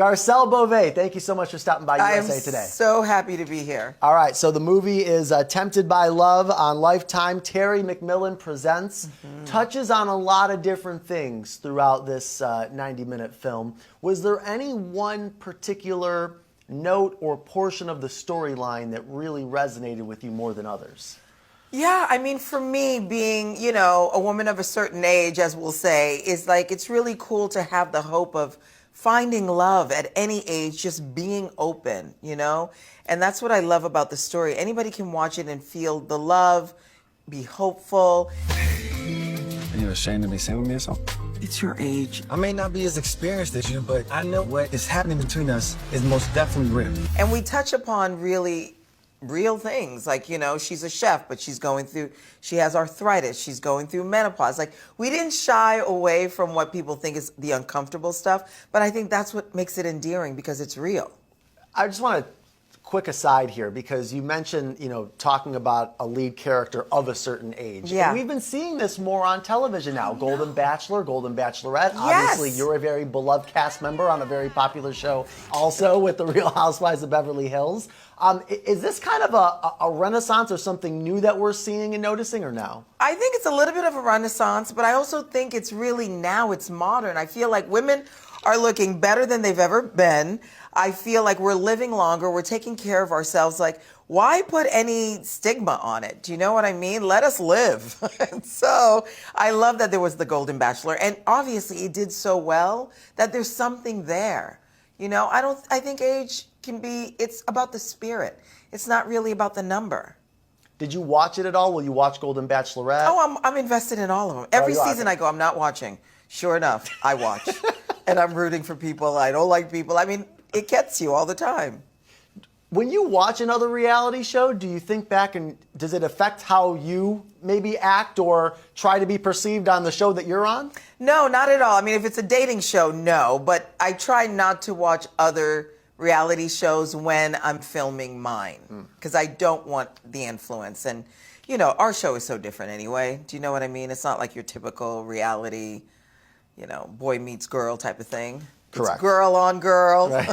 Garcelle Beauvais, thank you so much for stopping by USA Today. I'm so happy to be here. All right, so the movie is Tempted by Love on Lifetime. Terry McMillan presents, touches on a lot of different things throughout this 90-minute film. Was there any one particular note or portion of the storyline that really resonated with you more than others? Yeah, I mean, for me, being, you know, a woman of a certain age, as we'll say, is like, it's really cool to have the hope of finding love at any age, just being open, you know? And that's what I love about the story. Anybody can watch it and feel the love, be hopeful. Are you ashamed to be seen with me or something? It's your age. I may not be as experienced as you, but I know what is happening between us is most definitely real. And we touch upon really real things, like, you know, she's a chef, but she has arthritis, she's going through menopause. Like, we didn't shy away from what people think is the uncomfortable stuff, but I think that's what makes it endearing, because it's real. I just want to quick aside here, because you mentioned, you know, talking about a lead character of a certain age. Yeah. And we've been seeing this more on television now. Golden Bachelor, Golden Bachelorette. Yes. Obviously, you're a very beloved cast member on a very popular show also with the Real Housewives of Beverly Hills. Is this kind of a renaissance or something new that we're seeing and noticing, or no? I think it's a little bit of a renaissance, but I also think it's really now, it's modern. I feel like women are looking better than they've ever been. I feel like we're living longer, we're taking care of ourselves. Like, why put any stigma on it? Do you know what I mean? Let us live. So I love that there was the Golden Bachelor, and obviously it did so well that there's something there. You know, I think age can be, it's about the spirit. It's not really about the number. Did you watch it at all? Will you watch Golden Bachelorette? Oh, I'm invested in all of them. Every season I go, I'm not watching. Sure enough, I watch. And I'm rooting for people. I don't like people. I mean, it gets you all the time. When you watch another reality show, do you think back and does it affect how you maybe act or try to be perceived on the show that you're on? No, not at all. I mean, if it's a dating show, no. But I try not to watch other reality shows when I'm filming mine, because I don't want the influence. And, you know, our show is so different anyway. Do you know what I mean? It's not like your typical reality, you know, boy meets girl type of thing. Correct. It's girl on girl. Right.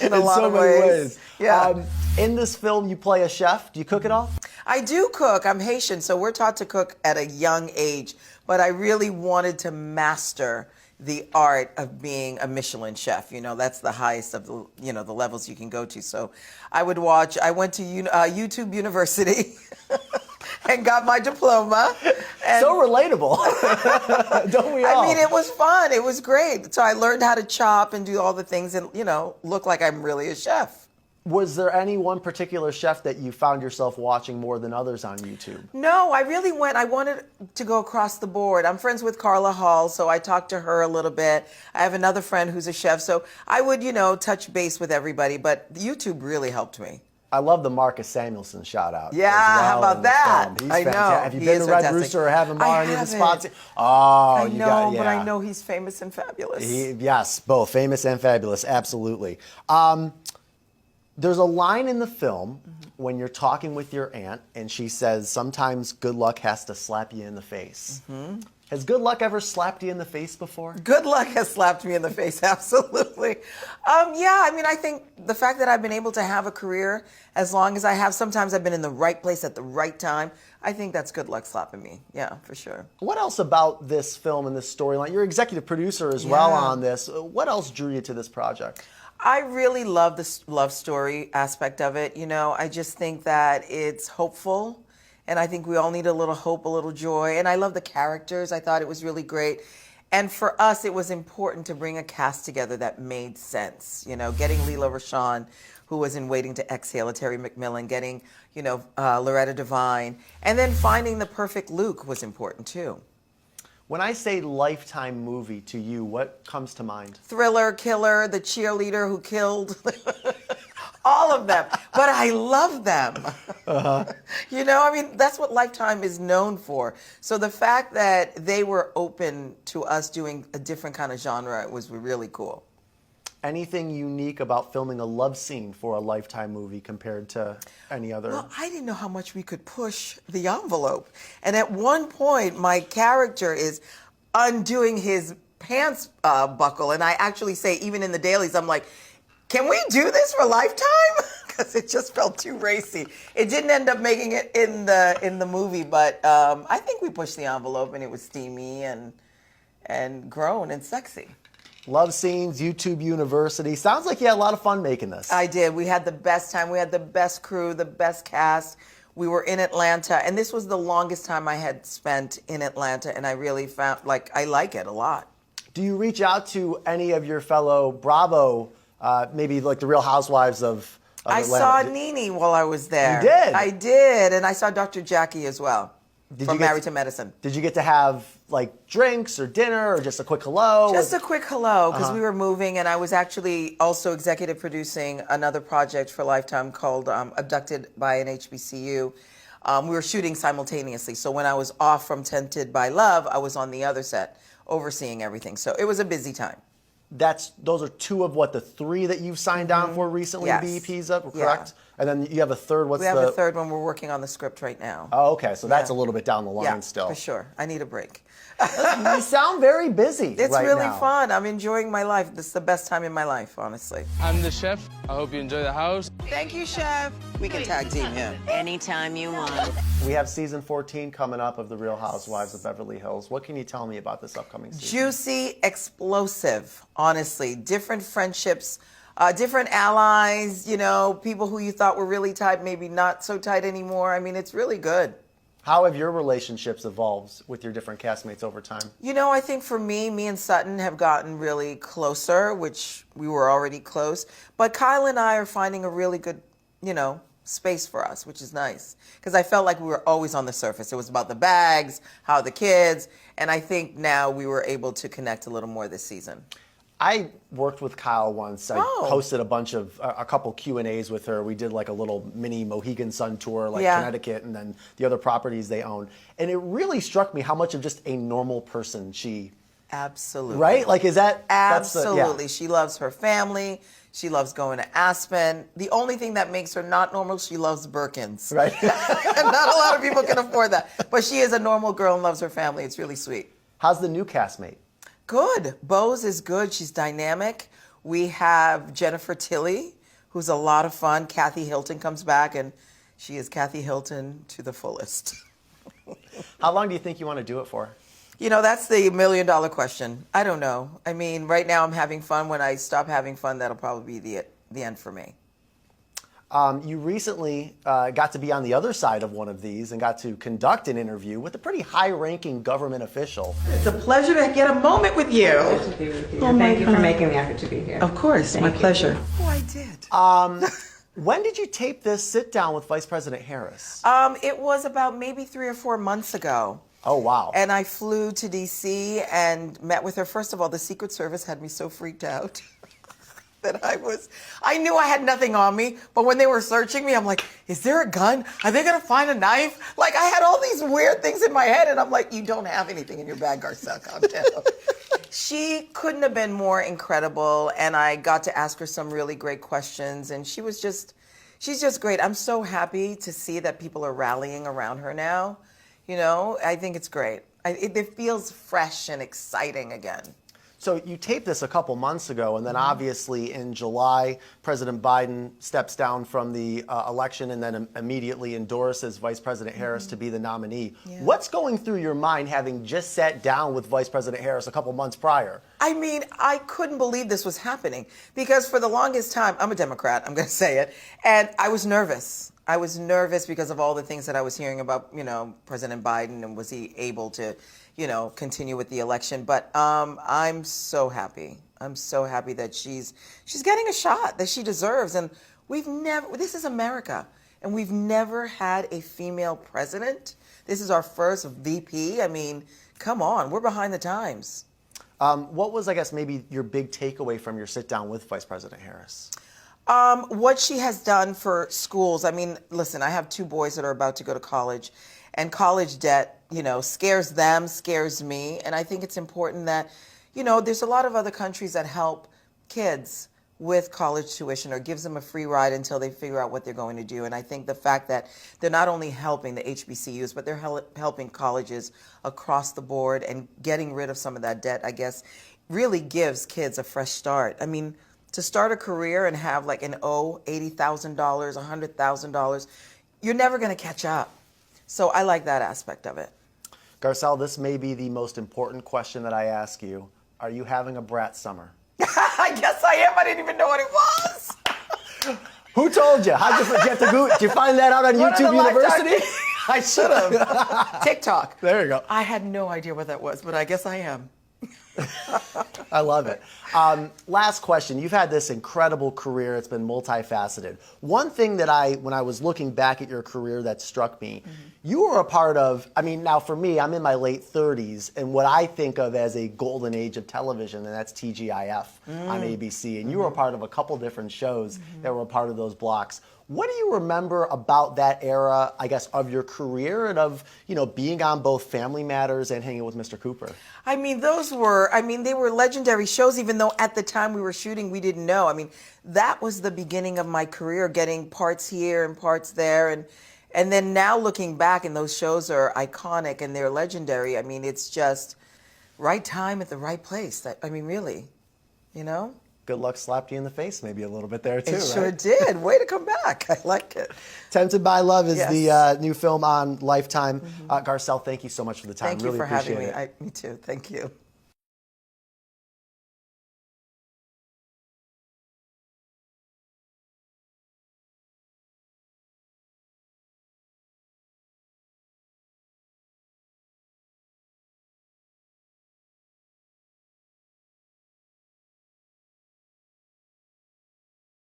In a lot of ways. Yeah. In this film, you play a chef. Do you cook at all? I do cook. I'm Haitian, so we're taught to cook at a young age. But I really wanted to master the art of being a Michelin chef. You know, that's the highest of the, you know, the levels you can go to. So I went to YouTube University and got my diploma. And so relatable. Don't we all? I mean, it was fun. It was great. So I learned how to chop and do all the things and, you know, look like I'm really a chef. Was there any one particular chef that you found yourself watching more than others on YouTube? No, I wanted to go across the board. I'm friends with Carla Hall, so I talked to her a little bit. I have another friend who's a chef, so I would, you know, touch base with everybody, but YouTube really helped me. I love the Marcus Samuelsson shout out. Yeah, how about that? He's I know. fantastic. Have you been to Red fantastic. Rooster or have him on any of the haven't. spots? Oh, I know, but I know he's famous and fabulous. Yes, both famous and fabulous, absolutely. There's a line in the film when you're talking with your aunt, and she says, sometimes good luck has to slap you in the face. Has good luck ever slapped you in the face before? Good luck has slapped me in the face, absolutely. Yeah, I mean, I think the fact that I've been able to have a career as long as I have, sometimes I've been in the right place at the right time, I think that's good luck slapping me. Yeah, for sure. What else about this film and this storyline? You're executive producer as well on this. What else drew you to this project? I really love the love story aspect of it. You know, I just think that it's hopeful, and I think we all need a little hope, a little joy. And I love the characters. I thought it was really great. And for us, it was important to bring a cast together that made sense. You know, getting Leela Rashawn, who was in Waiting to Exhale, Terry McMillan, getting, you know, Loretta Devine, and then finding the perfect Luke was important too. When I say Lifetime movie to you, what comes to mind? Thriller, killer, the cheerleader who killed. All of them. But I love them. You know, I mean, that's what Lifetime is known for. So the fact that they were open to us doing a different kind of genre was really cool. Anything unique about filming a love scene for a Lifetime movie compared to any other? Well, I didn't know how much we could push the envelope. And at one point, my character is undoing his pants buckle. And I actually say, even in the dailies, I'm like, can we do this for Lifetime? Because it just felt too racy. It didn't end up making it in the movie, but I think we pushed the envelope, and it was steamy and grown and sexy. Love scenes, YouTube University. Sounds like you had a lot of fun making this. I did. We had the best time. We had the best crew, the best cast. We were in Atlanta, and this was the longest time I had spent in Atlanta, and I really found, like, I like it a lot. Do you reach out to any of your fellow Bravo, maybe like the Real Housewives of I Atlanta? saw Nene while I was there. You did? I did, and I saw Dr. Jackie as well. From Married to Medicine. Did you get to have like drinks or dinner or just a quick hello? Just a quick hello, because we were moving, and I was actually also executive producing another project for Lifetime called Abducted by an HBCU. We were shooting simultaneously, so when I was off from Tempted by Love, I was on the other set overseeing everything. So it was a busy time. Those are two of the three that you've signed on for recently, Yes. BEPs up, Yeah. correct? And then you have a third. We have a third one. We're working on the script right now. Oh, okay. So that's a Yeah. little bit down the line Yeah, still. for sure. I need a break. You sound very busy. It's right really now. fun. I'm enjoying my life. This is the best time in my life, honestly. I'm the chef. I hope you enjoy the house. Thank you, Chef. We can tag team him. Anytime you want. We have season 14 coming up of The Real Housewives of Beverly Hills. What can you tell me about this upcoming season? Juicy, explosive, honestly. Different friendships, different allies, people who you thought were really tight, maybe not so tight anymore. I mean, it's really good. How have your relationships evolved with your different castmates over time? I think for me and Sutton have gotten really closer, which we were already close. But Kyle and I are finding a really good, space for us, which is nice. Because I felt like we were always on the surface. It was about the bags, how the kids, and I think now we were able to connect a little more this season. I worked with Kyle once. I hosted a couple Q&As with her. We did like a little mini Mohegan Sun tour, like Connecticut, and then the other properties they own. And it really struck me how much of just a normal person she... Absolutely. Right? Like, is that... Absolutely. She loves her family. She loves going to Aspen. The only thing that makes her not normal, she loves Birkins. Right. And not a lot of people can afford that. But she is a normal girl and loves her family. It's really sweet. How's the new castmate? Good. Bose is good. She's dynamic. We have Jennifer Tilly, who's a lot of fun. Kathy Hilton comes back, and she is Kathy Hilton to the fullest. How long do you think you want to do it for? That's the $1 million question. I don't know. I mean, right now I'm having fun. When I stop having fun, that'll probably be the end for me. You recently got to be on the other side of one of these and got to conduct an interview with a pretty high-ranking government official. It's a pleasure to get a moment with you. To be with you. Thank you for making the effort to be here. Of course, my pleasure. Oh, I did. When did you tape this sit-down with Vice President Harris? It was about maybe 3 or 4 months ago. Oh, wow. And I flew to D.C. and met with her. First of all, the Secret Service had me so freaked out that I knew I had nothing on me, but when they were searching me, I'm like, is there a gun? Are they gonna find a knife? Like, I had all these weird things in my head, and I'm like, you don't have anything in your bag, Garcelle, calm down. She couldn't have been more incredible, and I got to ask her some really great questions, and she's just great. I'm so happy to see that people are rallying around her now. I think it's great. It feels fresh and exciting again. So you taped this a couple months ago, and then obviously in July, President Biden steps down from the election and then immediately endorses Vice President Harris to be the nominee. Yeah. What's going through your mind having just sat down with Vice President Harris a couple months prior? I mean, I couldn't believe this was happening because for the longest time, I'm a Democrat, I'm going to say it, and I was nervous. I was nervous because of all the things that I was hearing about, President Biden and was he able to, continue with the election. But I'm so happy. I'm so happy that she's getting a shot that she deserves. And this is America, and we've never had a female president. This is our first VP. I mean, come on, we're behind the times. What was, I guess, maybe your big takeaway from your sit down with Vice President Harris? What she has done for schools. I mean, listen, I have 2 boys that are about to go to college, and college debt, scares them, scares me. And I think it's important that, there's a lot of other countries that help kids with college tuition or gives them a free ride until they figure out what they're going to do. And I think the fact that they're not only helping the HBCUs, but they're helping colleges across the board and getting rid of some of that debt, I guess, really gives kids a fresh start. I mean, to start a career and have like an $80,000, $100,000, you're never going to catch up. So I like that aspect of it. Garcelle, this may be the most important question that I ask you. Are you having a brat summer? I guess I am. I didn't even know what it was. Who told you? How'd you, did you find that out on YouTube University? I should have. TikTok. There you go. I had no idea what that was, but I guess I am. I love it. Last question. You've had this incredible career. It's been multifaceted. One thing that when I was looking back at your career that struck me, you were a part of, I mean, now for me, I'm in my late 30s, and what I think of as a golden age of television, and that's TGIF on ABC. And you were a part of a couple different shows that were a part of those blocks. What do you remember about that era, I guess, of your career and of, being on both Family Matters and Hanging with Mr. Cooper? I mean, they were legendary shows, even though at the time we were shooting, we didn't know. I mean, that was the beginning of my career, getting parts here and parts there. And then now looking back, and those shows are iconic and they're legendary. I mean, it's just right time at the right place. I mean, really, Good Luck slapped you in the face maybe a little bit there too, It right? sure did. Way to come back. I like it. Tempted by Love is Yes. the new film on Lifetime. Garcelle, thank you so much for the time. Thank you Really for having appreciate me. it. Me too. Thank you.